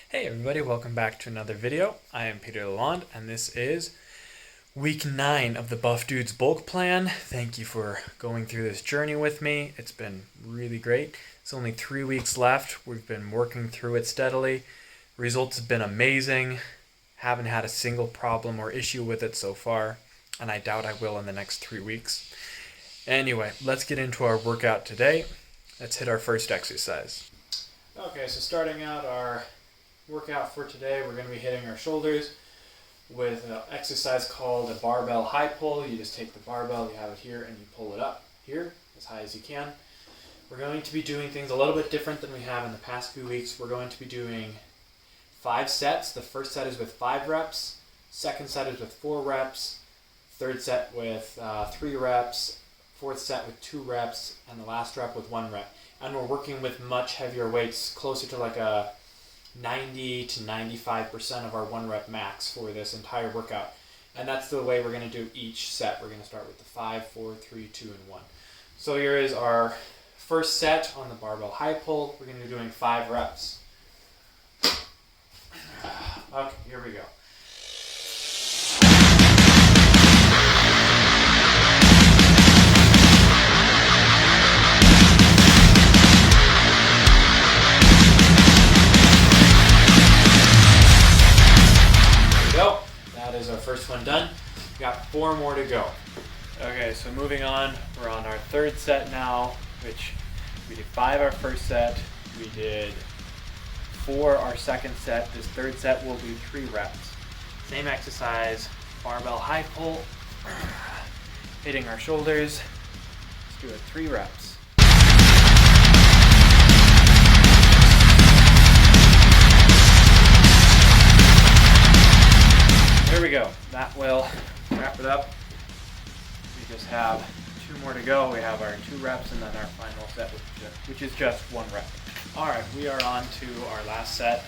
Hey everybody, welcome back to another video. I am Peter Lalonde and this is week 9 of the BuffDudes bulk plan. Thank you for going through this journey with me. It's been really great. It's only 3 weeks left. We've been working through it steadily. Results have been amazing. Haven't had a single problem or issue with it so far, and I doubt I will in the next 3 weeks. Anyway, let's get into our workout today. Let's hit our first exercise. Okay, so starting out our workout for today, we're going to be hitting our shoulders with an exercise called a barbell high pull. You just take the barbell, you have it here, and you pull it up here as high as you can. We're going to be doing things a little bit different than we have in the past few weeks. We're going to be doing 5 sets. The first set is with 5 reps, second set is with 4 reps, third set with 3 reps, fourth set with 2 reps, and the last rep with 1 rep. And we're working with much heavier weights, closer to like a 90 to 95% of our 1 rep max for this entire workout. And that's the way we're going to do each set. We're going to start with the 5, 4, 3, 2, and 1. So here is our first set on the barbell high pull. We're going to be doing 5 reps. Okay, here we go. First one done. We got 4 more to go. Okay, so moving on, we're on our third set now, which we did 5 our first set, we did 4 our second set. This third set will be 3 reps. Same exercise, barbell high pull, hitting our shoulders. Let's do it 3 reps. There we go. That will wrap it up. We just have 2 more to go. We have our 2 reps and then our final set, which is just 1 rep. Alright, we are on to our last set,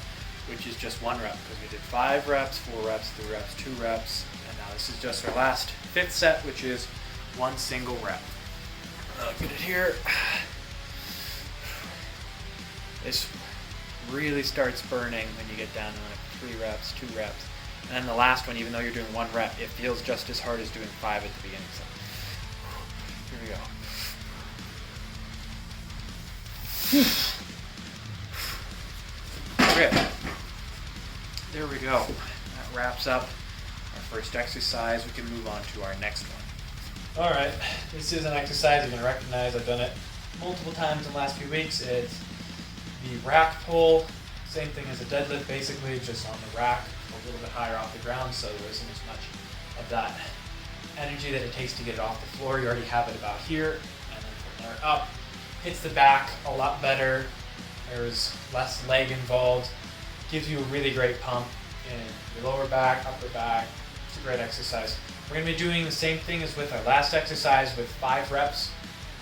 which is just 1 rep, because we did 5 reps, 4 reps, 3 reps, 2 reps, and now this is just our last 5th set, which is 1 single rep. I'll get it here. This really starts burning when you get down to like 3 reps, 2 reps. And then the last one, even though you're doing 1 rep, it feels just as hard as doing 5 at the beginning. So, here we go. Okay. There we go. That wraps up our first exercise. We can move on to our next one. Alright, this is an exercise you can recognize. I've done it multiple times in the last few weeks. It's the rack pull. Same thing as a deadlift, basically, just on the rack, a little bit higher off the ground, so there isn't as much of that energy that it takes to get it off the floor. You already have it about here, and then from there up, hits the back a lot better. There's less leg involved. Gives you a really great pump in your lower back, upper back. It's a great exercise. We're going to be doing the same thing as with our last exercise with 5 reps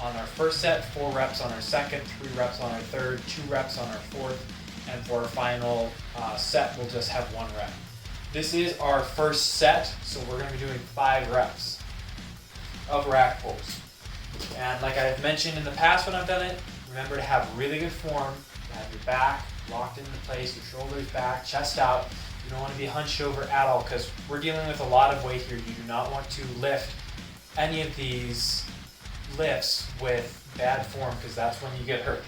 on our first set, 4 reps on our second, 3 reps on our third, 2 reps on our fourth, and for our final set, we'll just have 1 rep. This is our first set, so we're going to be doing 5 reps of rack pulls. And like I've mentioned in the past when I've done it, remember to have really good form. You have your back locked into place, your shoulders back, chest out. You don't want to be hunched over at all, because we're dealing with a lot of weight here. You do not want to lift any of these lifts with bad form, because that's when you get hurt.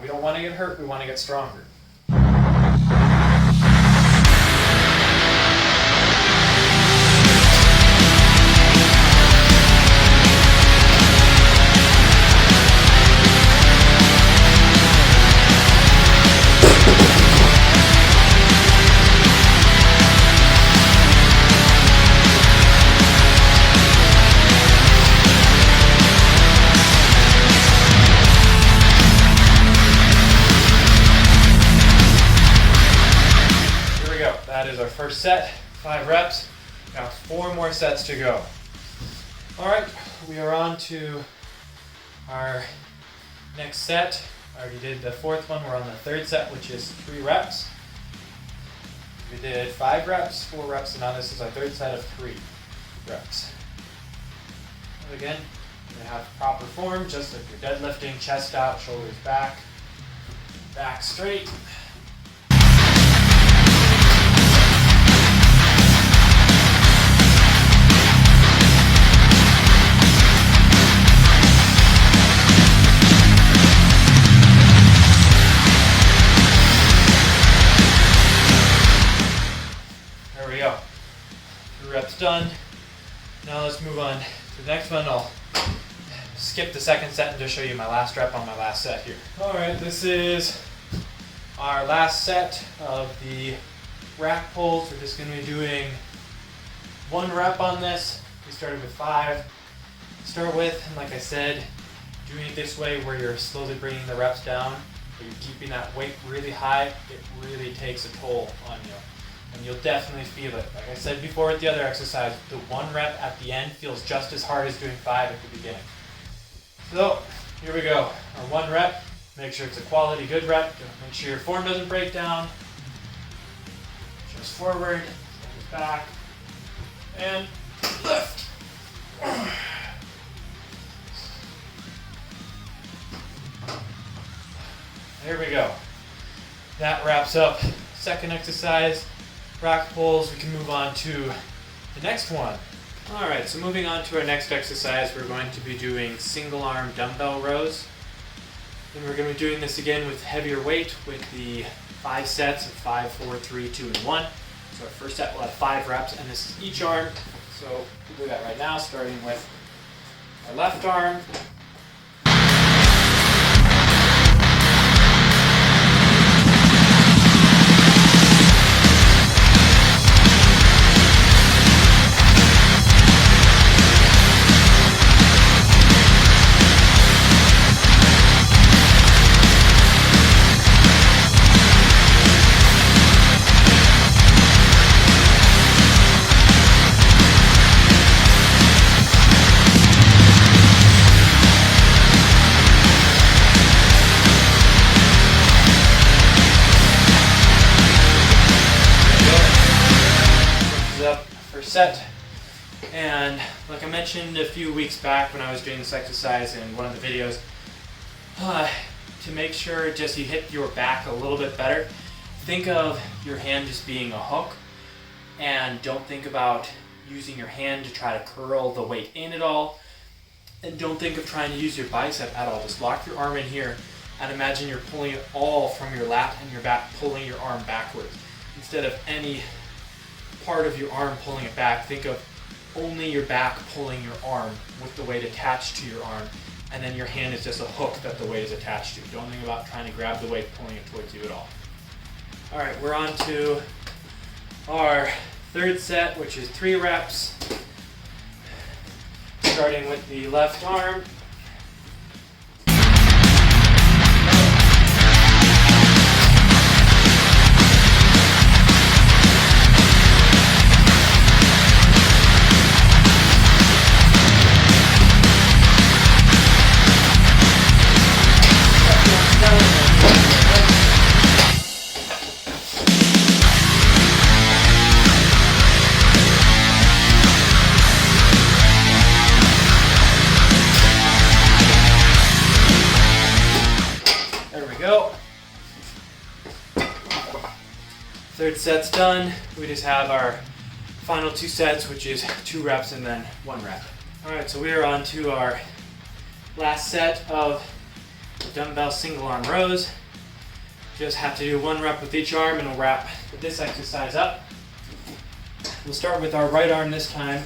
We don't want to get hurt, we want to get stronger. That is our first set, 5 reps. Got 4 more sets to go. Alright, we are on to our next set. I already did the 4th one. We're on the 3rd set, which is 3 reps. We did 5 reps, 4 reps, and now this is our 3rd set of 3 reps. And again, you have proper form, just like you're deadlifting, chest out, shoulders back, back straight. done. Now let's move on to the next one. I'll skip the second set and just show you my last rep on my last set here. Alright, this is our last set of the rack pulls. We're just going to be doing 1 rep on this. We started with 5. Start with, and like I said, doing it this way where you're slowly bringing the reps down, but you're keeping that weight really high. It really takes a toll on you, and you'll definitely feel it. Like I said before with the other exercise, the 1 rep at the end feels just as hard as doing 5 at the beginning. So here we go. Our 1 rep. Make sure it's a quality good rep. Make sure your form doesn't break down. Just forward, back, and lift. There we go. That wraps up second exercise, rack pulls. We can move on to the next one. Alright, so moving on to our next exercise, we're going to be doing single arm dumbbell rows. And we're going to be doing this again with heavier weight with the 5 sets of 5, 4, 3, 2, and 1. So our first set will have 5 reps, and this is each arm. So we'll do that right now, starting with our left arm. Set. And like I mentioned a few weeks back when I was doing this exercise in one of the videos, to make sure just you hit your back a little bit better, think of your hand just being a hook, and don't think about using your hand to try to curl the weight in at all, and don't think of trying to use your bicep at all. Just lock your arm in here and imagine you're pulling it all from your lat and your back, pulling your arm backwards instead of any part of your arm pulling it back. Think of only your back pulling your arm with the weight attached to your arm, and then your hand is just a hook that the weight is attached to. Don't think about trying to grab the weight, pulling it towards you at all. Alright, we're on to our third set, which is 3 reps. Starting with the left arm. Go. Third set's done. We just have our final 2 sets, which is 2 reps and then 1 rep. Alright, so we are on to our last set of the dumbbell single arm rows. Just have to do 1 rep with each arm and we'll wrap this exercise up. We'll start with our right arm this time.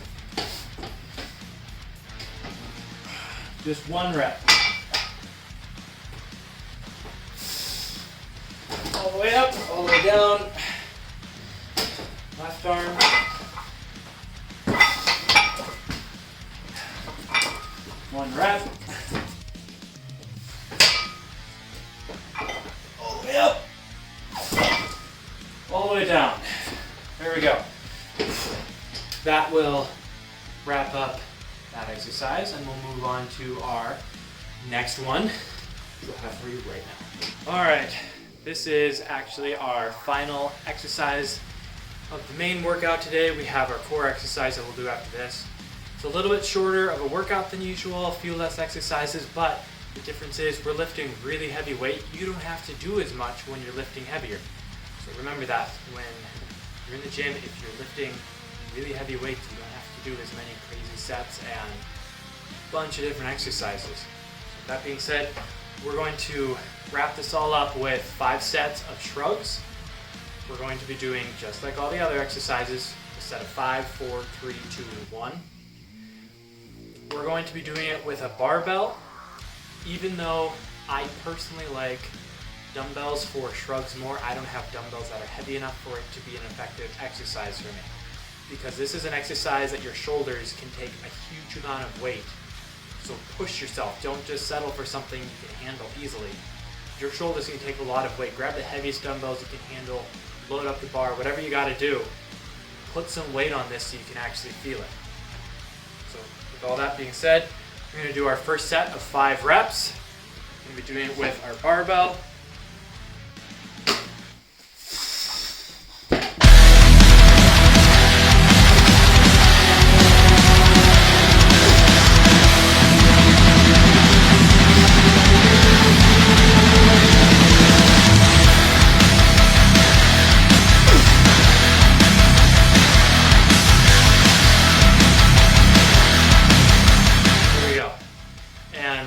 Just 1 rep. All the way up, all the way down. Left arm. One rep. All the way up. All the way down. There we go. That will wrap up that exercise, and we'll move on to our next one. We'll have for you right now. All right. This is actually our final exercise of the main workout today. We have our core exercise that we'll do after this. It's a little bit shorter of a workout than usual, a few less exercises, but the difference is we're lifting really heavy weight. You don't have to do as much when you're lifting heavier. So remember that when you're in the gym, if you're lifting really heavy weights, you don't have to do as many crazy sets and a bunch of different exercises. So that being said, we're going to wrap this all up with 5 sets of shrugs. We're going to be doing, just like all the other exercises, the set of 5, 4, 3, 2, and 1. We're going to be doing it with a barbell, even though I personally like dumbbells for shrugs more. I don't have dumbbells that are heavy enough for it to be an effective exercise for me. Because this is an exercise that your shoulders can take a huge amount of weight. So push yourself. Don't just settle for something you can handle easily. Your shoulders can take a lot of weight. Grab the heaviest dumbbells you can handle, load up the bar, whatever you got to do. Put some weight on this so you can actually feel it. So with all that being said, we're going to do our first set of 5 reps. We're going to be doing it with our barbell.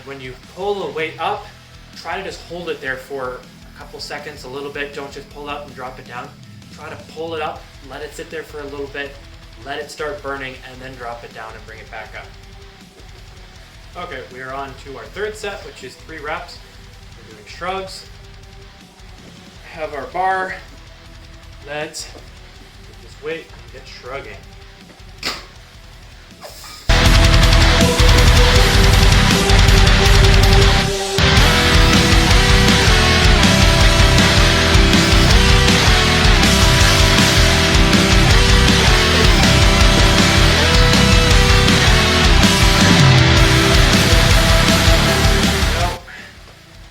When you pull the weight up, try to just hold it there for a couple seconds, a little bit. Don't just pull it up and drop it down. Try to pull it up, let it sit there for a little bit, let it start burning, and then drop it down and bring it back up. Okay, we are on to our third set, which is 3 reps. We're doing shrugs. Have our bar. Let's get this weight and get shrugging.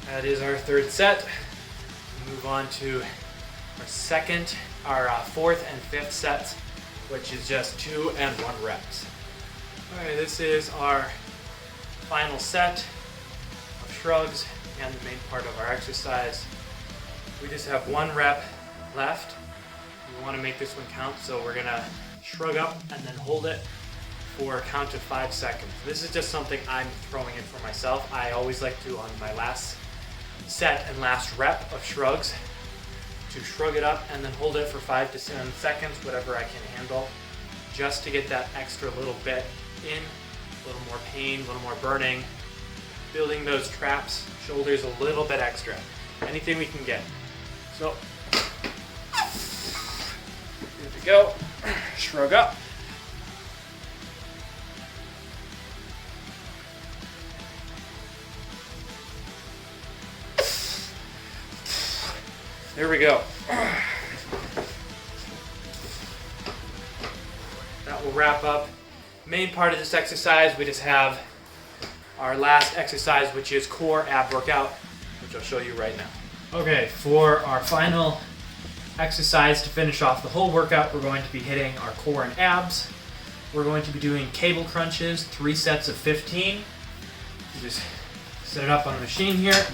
That is our third set. Move on to our fourth and fifth sets, which is just 2 and 1 reps. Alright, this is our final set of shrugs and the main part of our exercise. We just have 1 rep left. We want to make this one count, so we're going to shrug up and then hold it for a count of 5 seconds. This is just something I'm throwing in for myself. I always like to, on my last set and last rep of shrugs, to shrug it up and then hold it for 5 to 7 seconds, whatever I can handle, just to get that extra little bit in, a little more pain, a little more burning, building those traps, shoulders a little bit extra, anything we can get. So, here we go, shrug up. There we go. That will wrap up main part of this exercise. We just have our last exercise, which is core ab workout, which I'll show you right now. Okay, for our final exercise to finish off the whole workout, we're going to be hitting our core and abs. We're going to be doing cable crunches, 3 sets of 15. You just set it up on the machine here.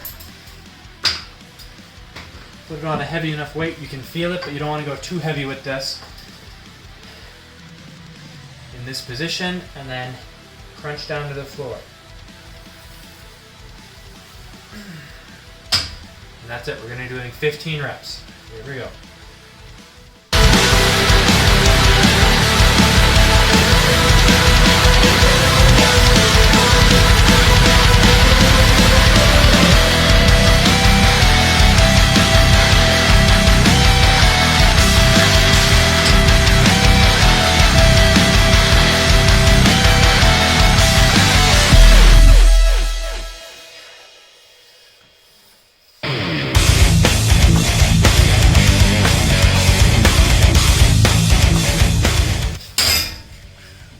Put it on a heavy enough weight you can feel it, but you don't want to go too heavy with this. In this position, and then crunch down to the floor. And that's it. We're going to be doing 15 reps. Here we go.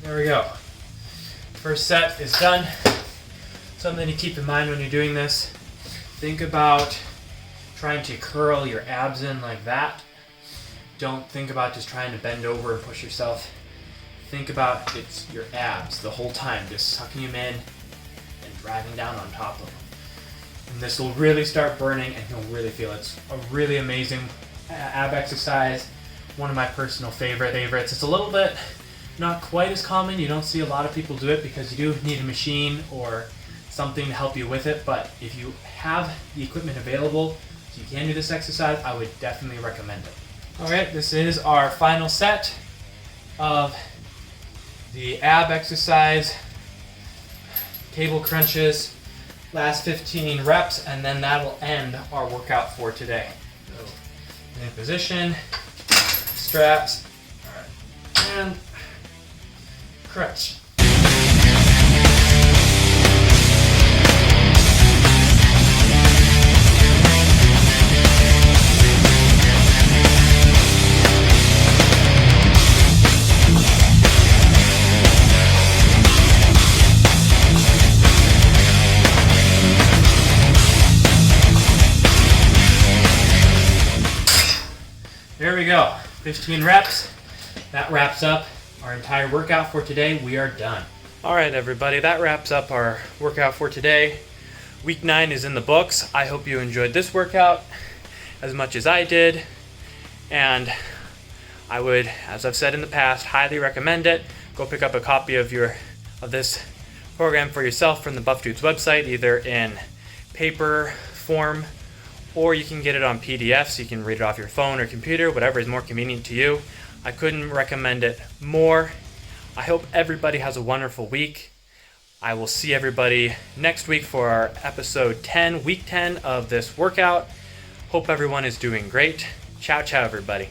There we go. First set is done. Something to keep in mind when you're doing this. Think about trying to curl your abs in like that. Don't think about just trying to bend over and push yourself. Think about it's your abs the whole time, just sucking them in and driving down on top of them. And this will really start burning and you'll really feel it. It's a really amazing ab exercise. One of my personal favorites. It's a little bit not quite as common. You don't see a lot of people do it because you do need a machine or something to help you with it, but if you have the equipment available so you can do this exercise, I would definitely recommend it. Alright, this is our final set. of the ab exercise, cable crunches, last 15 reps, and then that'll end our workout for today. So, in position, straps, and crunch. There we go, 15 reps. That wraps up our entire workout for today. We are done. All right, everybody, that wraps up our workout for today. Week 9 is in the books. I hope you enjoyed this workout as much as I did. And I would, as I've said in the past, highly recommend it. Go pick up a copy of this program for yourself from the BuffDudes website, either in paper form, or you can get it on PDF so you can read it off your phone or computer, whatever is more convenient to you. I couldn't recommend it more. I hope everybody has a wonderful week. I will see everybody next week for our episode 10, week 10 of this workout. Hope everyone is doing great. Ciao, ciao, everybody.